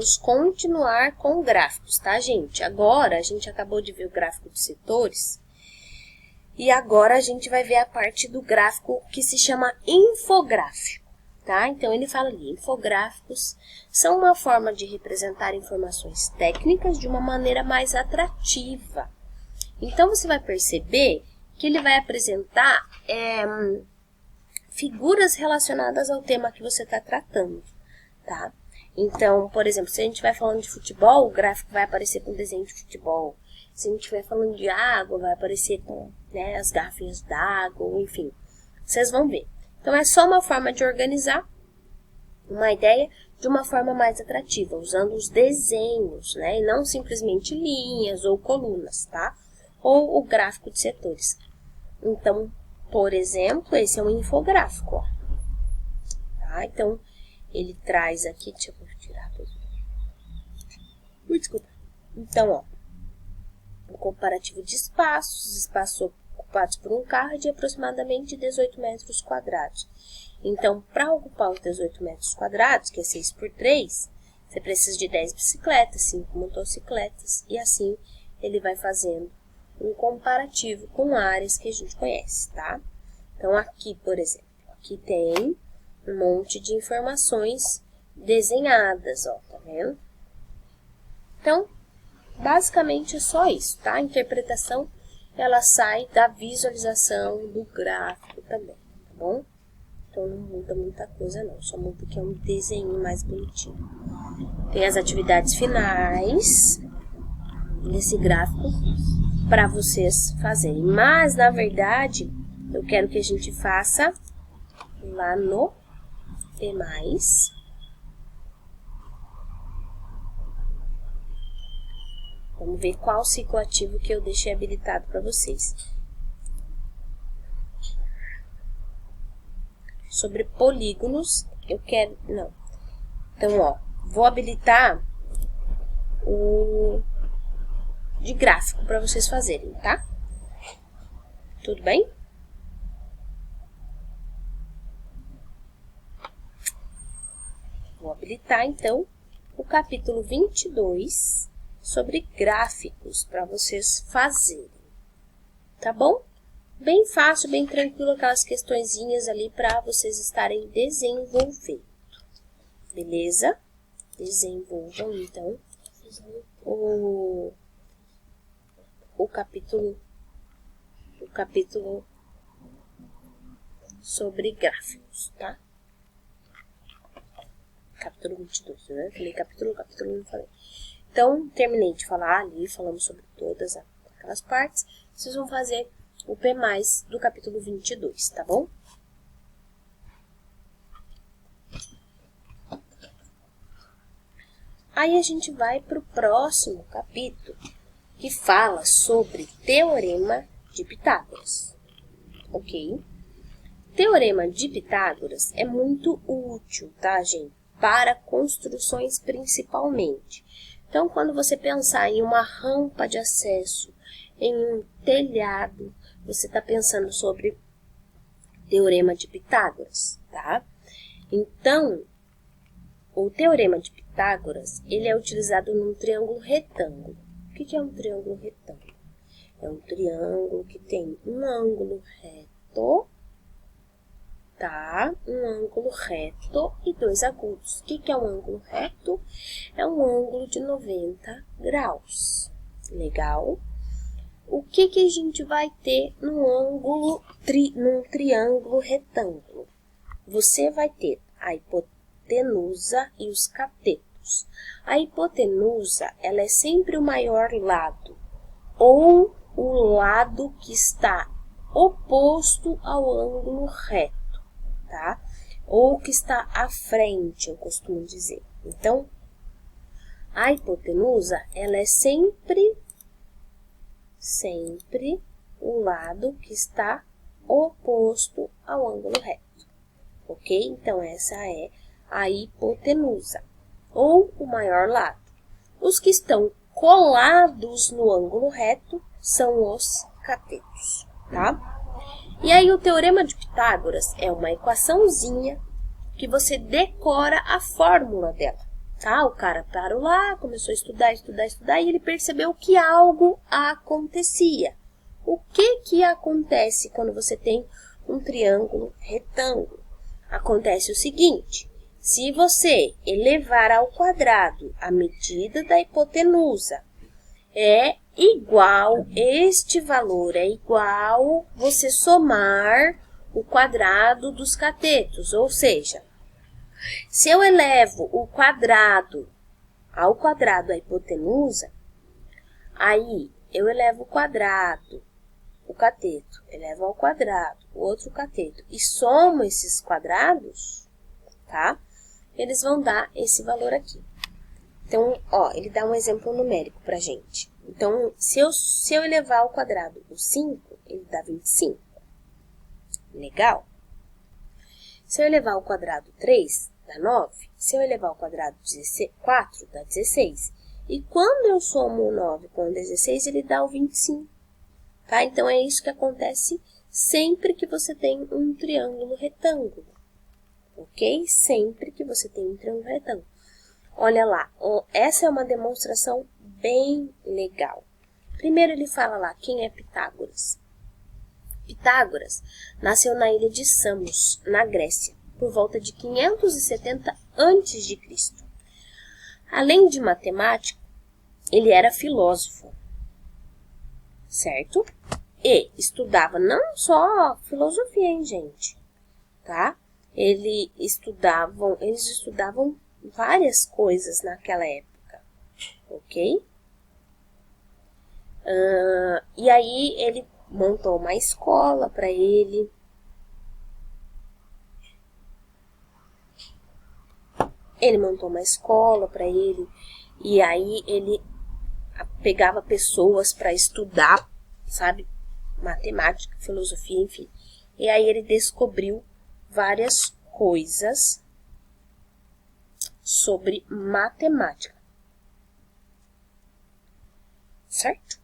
vamos continuar com gráficos, tá, gente? Agora, a gente acabou de ver o gráfico de setores. E agora a gente vai ver a parte do gráfico que se chama infográfico, tá? Então, ele fala ali, infográficos são uma forma de representar informações técnicas de uma maneira mais atrativa. Então, você vai perceber que ele vai apresentar figuras relacionadas ao tema que você está tratando, tá? Então, por exemplo, se a gente vai falando de futebol, o gráfico vai aparecer com desenho de futebol. Se a gente estiver falando de água, vai aparecer com, né, as garrafinhas d'água, enfim. Vocês vão ver. Então, é só uma forma de organizar uma ideia de uma forma mais atrativa, usando os desenhos, né? E não simplesmente linhas ou colunas, tá? Ou o gráfico de setores. Então, por exemplo, esse é um infográfico, ó. Tá? Então, ele traz aqui, deixa eu tirar tudo. Desculpa. Então, ó, um comparativo de espaços, os espaços ocupados por um carro é de aproximadamente 18 metros quadrados. Então, para ocupar os 18 metros quadrados, que é 6 por 3, você precisa de 10 bicicletas, 5 motocicletas, e assim ele vai fazendo um comparativo com áreas que a gente conhece, tá? Então, aqui, por exemplo, aqui tem um monte de informações desenhadas, ó, tá vendo? Então, basicamente é só isso, tá? A interpretação, ela sai da visualização do gráfico também, tá bom? Então, não muda muita coisa, não. Só muda que é um desenho mais bonitinho. Tem as atividades finais desse gráfico para vocês fazerem. Mas, na verdade, eu quero que a gente faça lá no P+. Vamos ver qual ciclo ativo que eu deixei habilitado para vocês. Sobre polígonos, eu quero... Não. Então, ó, vou habilitar o de gráfico para vocês fazerem, tá? Tudo bem? Vou habilitar, então, o capítulo 22 sobre gráficos para vocês fazerem, tá bom? Bem fácil, bem tranquilo, aquelas questõezinhas ali para vocês estarem desenvolvendo, beleza? Desenvolvam, então, o capítulo sobre gráficos, tá? Capítulo 22, né? Falei capítulo, não falei. Então, terminei de falar ali, falamos sobre todas aquelas partes. Vocês vão fazer o P+, do capítulo 22, tá bom? Aí a gente vai para o próximo capítulo, que fala sobre Teorema de Pitágoras, ok? Teorema de Pitágoras é muito útil, tá, gente? Para construções principalmente. Então, quando você pensar em uma rampa de acesso, em um telhado, você está pensando sobre Teorema de Pitágoras, tá? Então, o Teorema de Pitágoras, ele é utilizado num triângulo retângulo. O que é um triângulo retângulo? É um triângulo que tem um ângulo reto, tá? Um ângulo reto e dois agudos. O que é um ângulo reto? É um ângulo de 90 graus. Legal? O que a gente vai ter num triângulo retângulo? Você vai ter a hipotenusa e os catetos. A hipotenusa, ela é sempre o maior lado, ou o lado que está oposto ao ângulo reto, tá? Ou que está à frente, eu costumo dizer. Então, a hipotenusa, ela é sempre o lado que está oposto ao ângulo reto, ok? Então, essa é a hipotenusa, ou o maior lado. Os que estão colados no ângulo reto são os catetos, tá? E aí, o Teorema de Pitágoras é uma equaçãozinha que você decora a fórmula dela, Tá? O cara parou lá, começou a estudar, e ele percebeu que algo acontecia. O que acontece quando você tem um triângulo retângulo? Acontece o seguinte: se você elevar ao quadrado a medida da hipotenusa é igual, este valor é igual você somar o quadrado dos catetos, ou seja, se eu elevo o quadrado ao quadrado a hipotenusa, aí eu elevo o quadrado, o cateto, elevo ao quadrado, o outro cateto, e somo esses quadrados, tá? Eles vão dar esse valor aqui. Então, ó, ele dá um exemplo numérico pra gente. Então, se eu elevar ao quadrado o 5, ele dá 25. Legal? Se eu elevar ao quadrado 3, dá 9. Se eu elevar ao quadrado 4, dá 16. E quando eu somo o 9 com o 16, ele dá o 25. Tá? Então, é isso que acontece sempre que você tem um triângulo retângulo. Ok? Sempre que você tem um triângulo retângulo. Olha lá, essa é uma demonstração bem legal. Primeiro ele fala lá, quem é Pitágoras? Pitágoras nasceu na ilha de Samos, na Grécia, por volta de 570 a.C. Além de matemático, ele era filósofo, certo? E estudava não só filosofia, hein, gente? Tá? Eles estudavam várias coisas naquela época, ok? E aí ele montou uma escola para ele. Ele montou uma escola para ele, e aí ele pegava pessoas para estudar, sabe? Matemática, filosofia, enfim. E aí ele descobriu várias coisas sobre matemática, certo?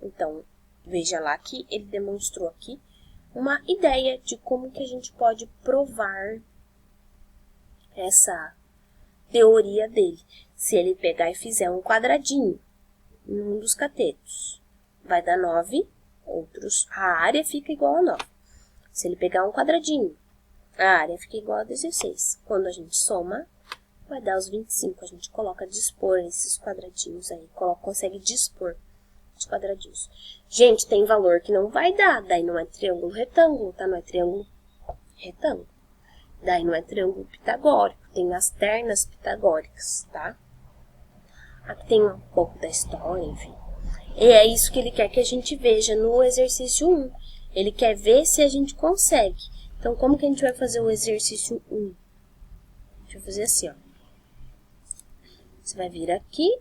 Então, veja lá que ele demonstrou aqui uma ideia de como que a gente pode provar essa teoria dele. Se ele pegar e fizer um quadradinho em um dos catetos, vai dar 9, a área fica igual a 9. Se ele pegar um quadradinho, a área fica igual a 16. Quando a gente soma, vai dar os 25. A gente coloca dispor esses quadradinhos aí. Consegue dispor os quadradinhos. Gente, tem valor que não vai dar. Daí não é triângulo retângulo, tá? Não é triângulo retângulo. Daí não é triângulo pitagórico. Tem as ternas pitagóricas, tá? Aqui tem um pouco da história, enfim. E é isso que ele quer que a gente veja no exercício 1. Ele quer ver se a gente consegue. Então, como que a gente vai fazer o exercício 1? A gente vai fazer assim, ó. Você vai vir aqui.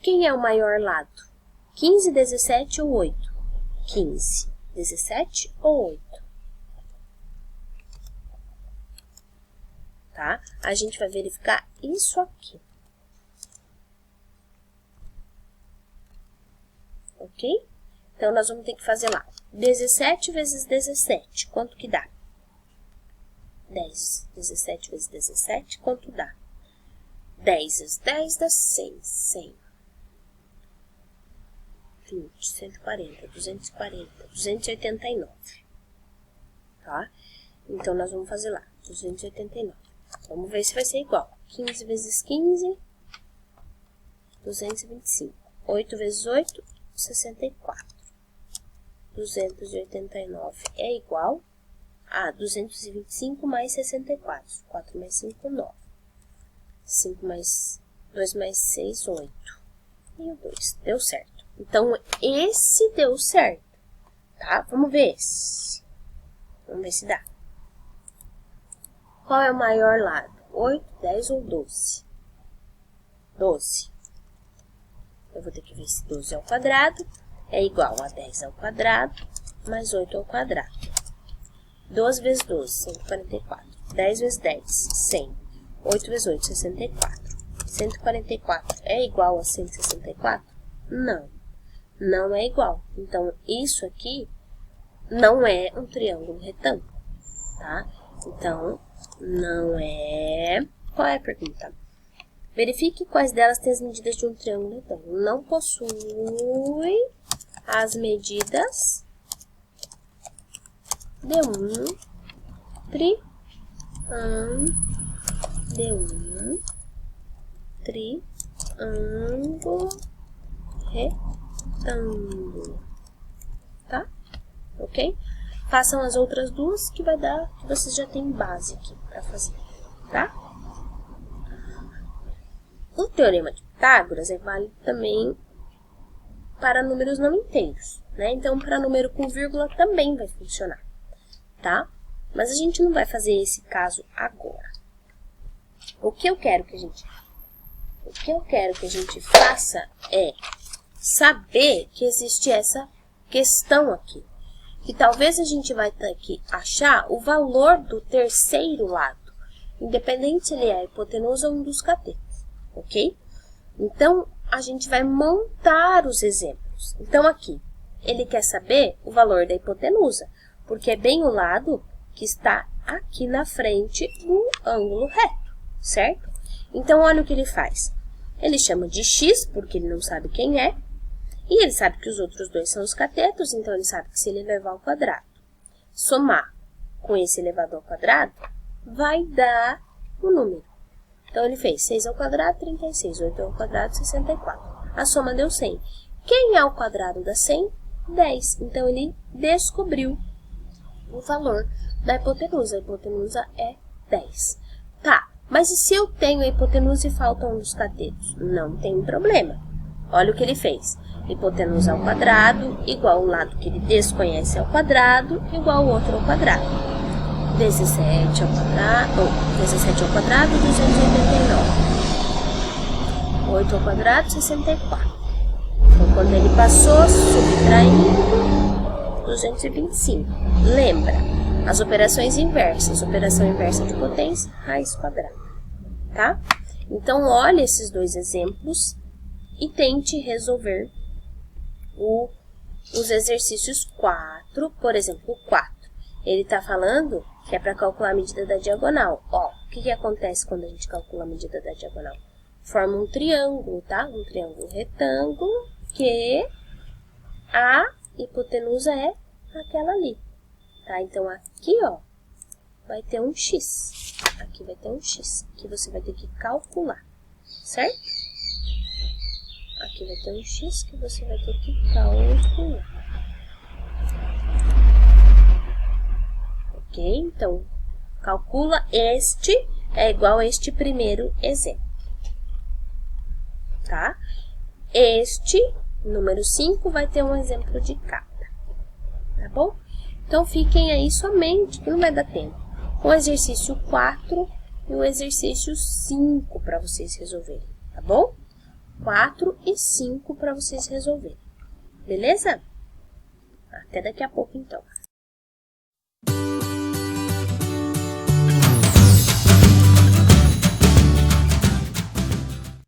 Quem é o maior lado? 15, 17 ou 8? 15, 17 ou 8? Tá? A gente vai verificar isso aqui. Ok? Então, nós vamos ter que fazer lá. 17 vezes 17, quanto que dá? 10. 17 vezes 17, quanto dá? 10 vezes 10 dá 100. 100. 20, 140, 240, 289. Tá? Então, nós vamos fazer lá. 289. Vamos ver se vai ser igual. 15 vezes 15, 225. 8 vezes 8, 64. 289 é igual a 225 mais 64. 4 mais 5, 9. 5 mais 2 mais 6, 8. E o 2. Deu certo. Então, esse deu certo. Tá? Vamos ver esse. Vamos ver se dá. Qual é o maior lado? 8, 10 ou 12? 12. Eu vou ter que ver se 12 ao quadrado é igual a 10 ao quadrado mais 8 ao quadrado. 12 vezes 12, 144. 10 vezes 10, 100. 8 vezes 8, 64. 144 é igual a 164? Não. Não é igual. Então, isso aqui não é um triângulo retângulo, tá? Então, não é... Qual é a pergunta? Verifique quais delas têm as medidas de um triângulo retângulo. Não possui as medidas de um triângulo retângulo, tá? Ok? Façam as outras duas que vai dar, que vocês já têm base aqui para fazer, tá? O teorema de Pitágoras é válido também para números não inteiros, né? Então, para número com vírgula também vai funcionar, tá? Mas a gente não vai fazer esse caso agora. O que eu quero que a gente faça é saber que existe essa questão aqui. Que talvez a gente vai ter que achar o valor do terceiro lado, independente se ele é a hipotenusa ou um dos catetos, ok? Então, a gente vai montar os exemplos. Então, aqui, ele quer saber o valor da hipotenusa, porque é bem o lado que está aqui na frente do ângulo reto, certo? Então, olha o que ele faz. Ele chama de x, porque ele não sabe quem é, e ele sabe que os outros dois são os catetos, então ele sabe que se ele elevar ao quadrado, somar com esse elevado ao quadrado, vai dar o número. Então, ele fez 6 ao quadrado, 36, 8 ao quadrado, 64. A soma deu 100. Quem é o quadrado da 100? 10. Então, ele descobriu o valor da hipotenusa. A hipotenusa é 10. Tá, mas e se eu tenho a hipotenusa e falta um dos catetos? Não tem problema. Olha o que ele fez. Hipotenusa ao quadrado, igual o lado que ele desconhece ao quadrado, igual o outro ao quadrado. 17 ao quadrado, 289. 8 ao quadrado, 64. Então, quando ele passou, subtraindo, 225. Lembra, as operações inversas, operação inversa de potência, raiz quadrada, tá? Então, olhe esses dois exemplos e tente resolver os exercícios 4, por exemplo, o 4. Ele está falando que é para calcular a medida da diagonal. Ó, o que acontece quando a gente calcula a medida da diagonal? Forma um triângulo, tá? Um triângulo retângulo que a hipotenusa é aquela ali, tá? Então, aqui, ó, vai ter um x. Aqui vai ter um x, que você vai ter que calcular, certo? Aqui vai ter um x que você vai ter que calcular. Ok? Então, calcula este é igual a este primeiro exemplo. Tá? Este, número 5, vai ter um exemplo de cada. Tá bom? Então, fiquem aí somente, que não vai dar tempo, com o exercício 4 e o exercício 5 para vocês resolverem. Tá bom? 4 e 5 para vocês resolverem. Beleza? Até daqui a pouco, então.